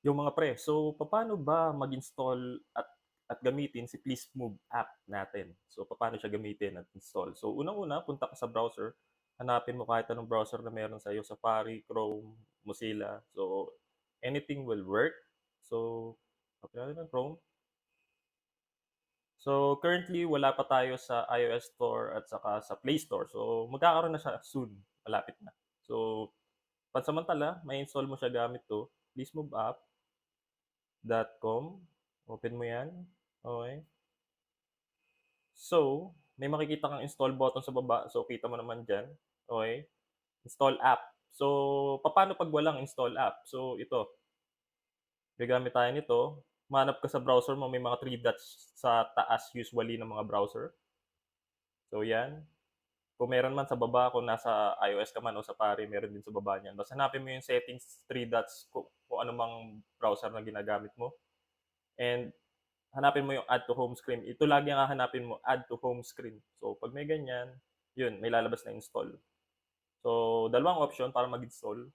Yung mga pre, so papaano ba mag-install at gamitin si Please Move app natin? So papaano siya gamitin at install? So unang-una, punta ka sa browser, hanapin mo kahit anong browser na meron sa'yo, Safari, Chrome, Mozilla. So anything will work. So open natin ang Chrome. So currently wala pa tayo sa iOS Store at saka sa Play Store. So magkakaroon na siya soon, malapit na. So pansamantala, mai-install mo siya gamit 'to, Please Move app. .com, open mo 'yan, okey. So, may makikita kang install button sa baba, so kita mo naman diyan, okey. Install app. So, papaano 'pag walang install app? So ito, gagamit tayo nito, humanap ka sa browser mo, may mga three dots sa taas usually ng mga browser. So 'yan, kung meron man sa baba, kung nasa iOS ka man o Safari, meron din sa baba niyan. Basta hanapin mo yung settings, three dots, kung ano mang browser na ginagamit mo, and hanapin mo yung add to home screen. Ito lagi ang hahanapin mo, add to home screen. So, pag may ganyan, yun, may lalabas na install. So, dalawang option para mag-install.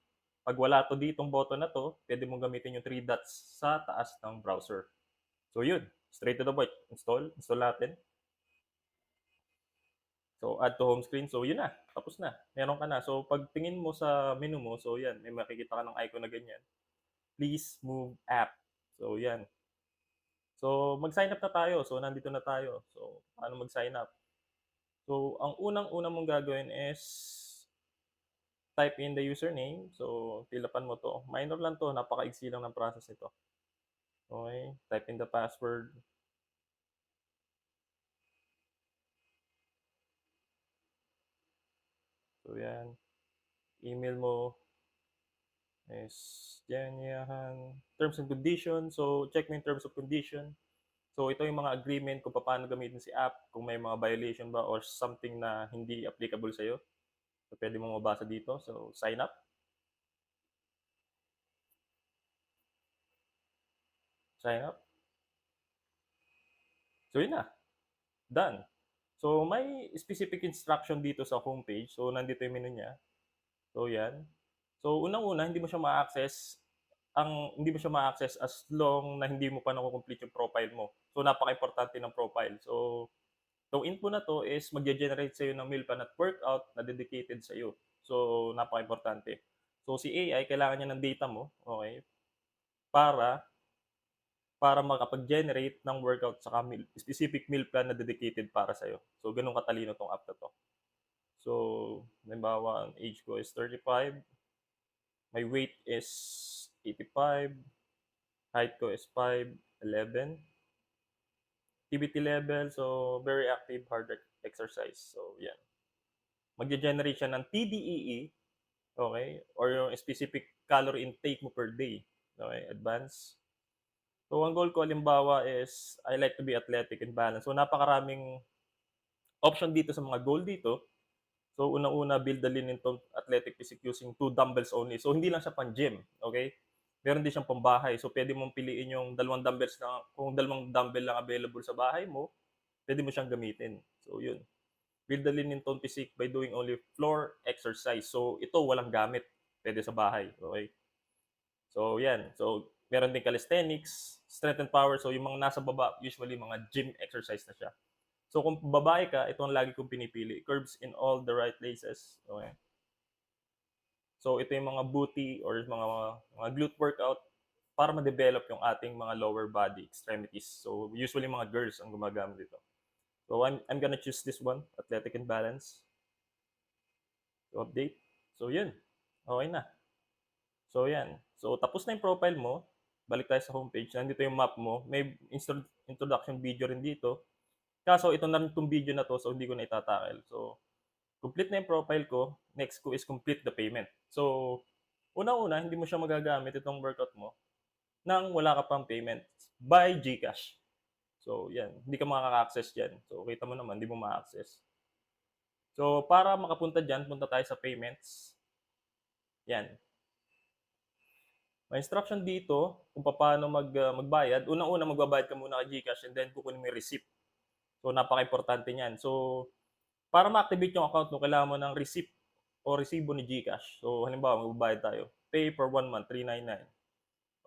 Pag wala to ditong button na to, pwede mong gamitin yung three dots sa taas ng browser. So, yun, straight to the point. Install natin. So, add to home screen. So, yun na, tapos na. Meron ka na. So, pag tingin mo sa menu mo, so yan, may makikita ka ng icon na ganyan. Please move app. So, yan. So, mag-sign up na tayo. So, nandito na tayo. So, paano mag-sign up? So, ang unang-una mong gagawin is type in the username. So, fill upan mo 'to. Minor lang 'to, napakaiksi lang ng process nito. Okey, type in the password. So, 'yan. Email mo is ganyan. Terms and conditions. So, check mo yung terms of condition. So, ito yung mga agreement kung papaano gamitin si app, kung may mga violation ba or something na hindi applicable sa'yo. So, puwede mong mabasa dito. So, sign up, sign up. So, yun na, done. So, may specific instruction dito sa homepage. So, nandito yung menu niya. So, 'yan. So, unang-una hindi mo siya ma-access as long na hindi mo pa nako-complete yung profile mo. So, napakaimportante ng profile. So, itong info na 'to is magge-generate sa'yo ng meal plan at workout na dedicated sa'yo. So, napakaimportante. So, si AI kailangan niya ng data mo, okey, para para makapag-generate ng workout saka specific meal plan na dedicated para sa'yo. So, gano'n katalino 'tong app na 'to. So, halimbawa ang age ko is 35, my weight is 85, height ko is 5'11", activity level, so very active hard exercise. So, yan. Magge-generate siya ng TDEE, okay, or yung specific calorie intake mo per day. Okay, advance. So, ang goal ko halimbawa is I like to be athletic and balanced. So, napakaraming option dito sa mga goal dito. So, unang-una, build the lean and toned athletic physique using 2 dumbbells only. So, hindi lang siya pang-gym, okay? Meron din siyang pambahay. So, pwede mong piliin yung dalawang dumbbells na kung dalawang dumbbell lang available sa bahay mo, pwede mo siyang gamitin. So, yun. Build the lean and toned physique by doing only floor exercise. So, ito walang gamit. Pwede sa bahay, okay? So, yan. So, meron din calisthenics, strength and power. So, yung mga nasa baba, usually mga gym exercise na siya. So, kung babae ka, ito ang lagi kong pinipili. Curves in all the right places. Okay. So, ito yung mga booty or mga glute workout para ma-develop yung ating mga lower body extremities. So, usually mga girls ang gumagamit dito. So, I'm gonna choose this one, athletic and balance. So, update. So, yun. Okay na. So, yan. So, tapos na yung profile mo. Balik tayo sa homepage. Nandito yung map mo. May introduction video rin dito. Kaso, ito na rin itong video na to, so hindi ko na itatakil. So, complete na yung profile ko. Next ko is complete the payment. So, una-una, hindi mo siya magagamit itong workout mo nang wala ka pang payment by GCash. So, yan. Hindi ka makaka-access dyan. So, kita mo naman, hindi mo ma-access. So, para makapunta dyan, punta tayo sa payments. Yan. May instruction dito kung paano magbayad. Unang-una, magbabayad ka muna kay GCash and then kukunin mo yung receipt. So, napaka-importante niyan. So, para ma-activate yung account mo, kailangan mo ng receipt o resibo ni GCash. So, halimbawa, magbabayad tayo. Pay for 1 month, 399.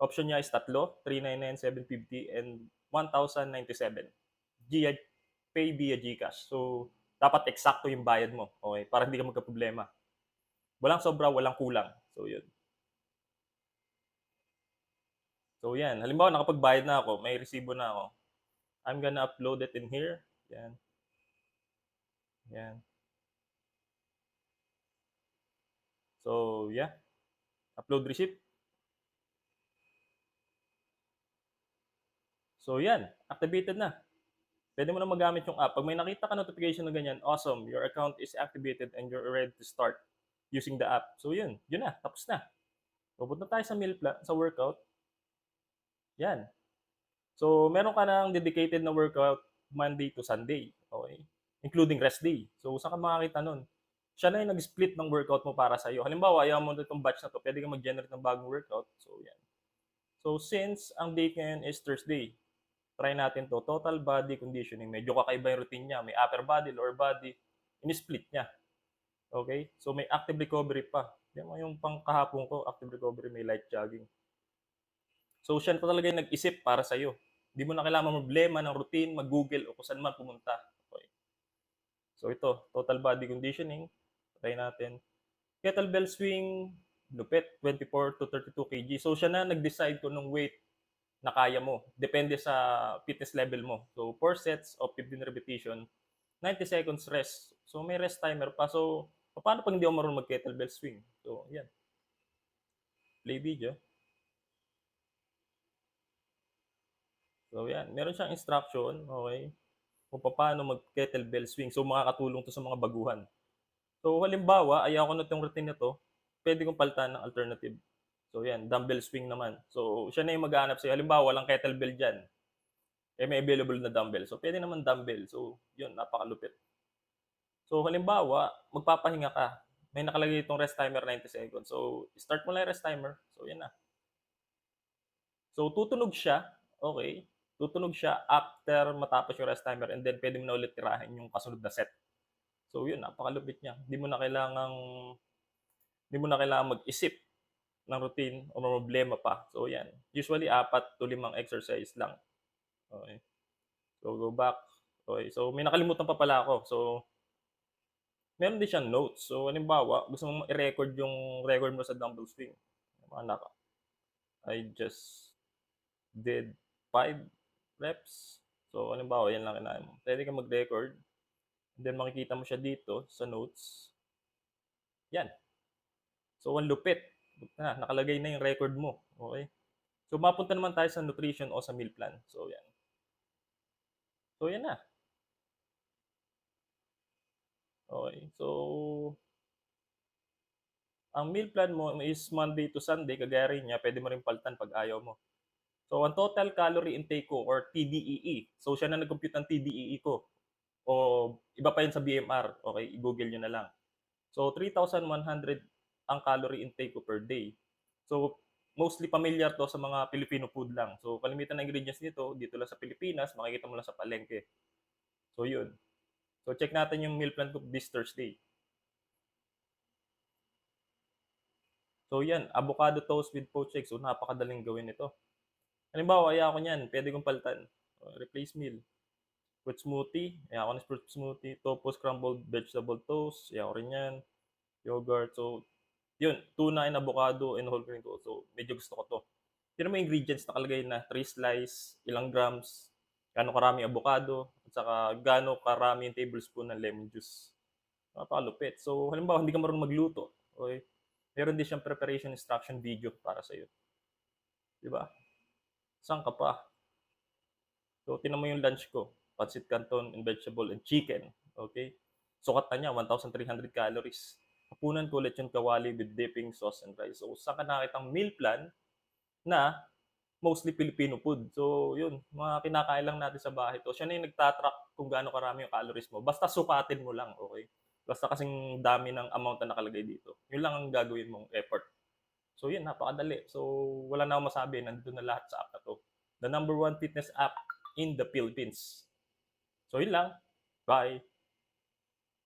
Option niya is tatlo, 399,750 and 1,097. Gia pay via GCash. So, dapat eksakto yung bayad mo, okay? Para hindi ka magkaproblema. Walang sobra, walang kulang. So, yun. So, yan. Halimbawa, nakapagbayad na ako, may resibo na ako. I'm gonna upload it in here. Yan. Yan. So, yeah. Upload receipt. So, yan. Activated na. Pwede mo na magamit yung app. Pag may nakita ka notification na ganyan, awesome. Your account is activated and you're ready to start using the app. So, yun. Yun na. Tapos na. Pupunta tayo sa meal plan, sa workout. Yan. So, meron ka ng dedicated na workout Monday to Sunday. Okay? Including rest day. So, saan ka makakita nun? Siya na yung nag-split ng workout mo para sa'yo. Halimbawa, ayaw mo na itong batch na to, pwede ka mag-generate ng bagong workout. So, yan. So, since ang date ngayon is Thursday, try natin to. Total body conditioning. Medyo kakaiba yung routine niya. May upper body, lower body. In-split niya. Okay? So, may active recovery pa. Yung pang kahapon ko, active recovery, may light jogging. So, siya pa talaga yung nag-isip para sa'yo. Hindi mo na kailangan problema ng routine, mag-google o kung saan man pumunta. Okay. So, ito, total body conditioning. Try natin. Kettlebell swing, lupit, 24 to 32 kg. So, siya na nag-decide kung anong weight na kaya mo. Depende sa fitness level mo. So, 4 sets of 15 repetition, 90 seconds rest. So, may rest timer pa. So, paano pag hindi ako marunong mag-kettlebell swing? So, yan. Play video. So, yan. Meron siyang instruction. Okay. Kung paano mag-kettlebell swing. So, makakatulong to sa mga baguhan. So, halimbawa, ayaw ko na itong routine na to, pwede kong palitan ng alternative. So, yan. Dumbbell swing naman. So, siya na yung maghahanap sa'yo. Halimbawa, walang kettlebell dyan. Eh, may available na dumbbell. So, pwede naman dumbbell. So, yun. Napakalupit. So, halimbawa, magpapahinga ka. May nakalagay itong rest timer 90 seconds. So, start mo lang yung rest timer. So, yan na. So, tutunog siya. Okay. Tutunog siya after matapos yung rest timer and then pwede mo na ulit tirahin yung kasunod na set. So, yun. Napakalupit niya. Hindi mo na kailangan mag-isip ng routine o problema pa. So, yan. Usually, 4 to 5 exercise lang. Okay. So, go back. Okay. So, may nakalimutan pa pala ako. So, meron din siyang notes. So, halimbawa, gusto mong i-record yung record mo sa dumbbell swing. Anak, I just did 5 reps. So, halimbawa, yan lang kinain mo. Pwede ka mag-record. And then, makikita mo siya dito sa notes. Yan. So, ang lupit. Nakalagay na yung record mo. Okay? So, mapunta naman tayo sa nutrition o sa meal plan. So, yan. So, yan na. Okay. So, ang meal plan mo is Monday to Sunday. Kagaya rin niya, pwede mo rin palitan pag ayaw mo. So, ang total calorie intake ko or TDEE. So, siya na nag-compute ng TDEE ko. O iba pa yun sa BMR. Okay, i-google nyo na lang. So, 3,100 ang calorie intake ko per day. So, mostly familiar to sa mga Filipino food lang. So, kalimitan ng ingredients nito, dito lang sa Pilipinas, makikita mo lang sa palengke. So, yun. So, check natin yung meal plan ko this Thursday. So, yan. Avocado toast with poached egg. So, napakadaling gawin ito. Halimbawa, ayaw ko niyan. Pwede kong palitan. Replace meal. Fruit smoothie. Ayaw ko ng fruit smoothie. Tofu scrambled vegetable toast. Ayaw ko rin yan. Yogurt. So, yun. Tuna and avocado and whole grain toast. So, medyo gusto ko to. Yun mo ingredients nakalagay na 3 slice, ilang grams, gaano karami avocado, at saka gaano karami yung tablespoon ng lemon juice. Napakalupit. So, halimbawa, hindi ka marunong magluto. Okay? Meron din siyang preparation instruction video para sa'yo. Diba? Saan ka pa? So, tinan mo yung lunch ko. Pancit canton and vegetable and chicken. Okay? Sukat na niya, 1,300 calories. Hapunan ko ulit yung kawali with dipping sauce and rice. So, saan ka nakitang meal plan na mostly Filipino food. So, yun, mga kinakain lang natin sa bahay to. Siya na yung nagtatrack kung gaano karami yung calories mo. Basta sukatin mo lang, okay? Basta kasing dami ng amount na nakalagay dito. Yun lang ang gagawin mong effort. So, yun, napakadali. So, wala na akong masabi. Nandito na lahat sa app na to. The #1 fitness app in the Philippines. So, yun lang. Bye!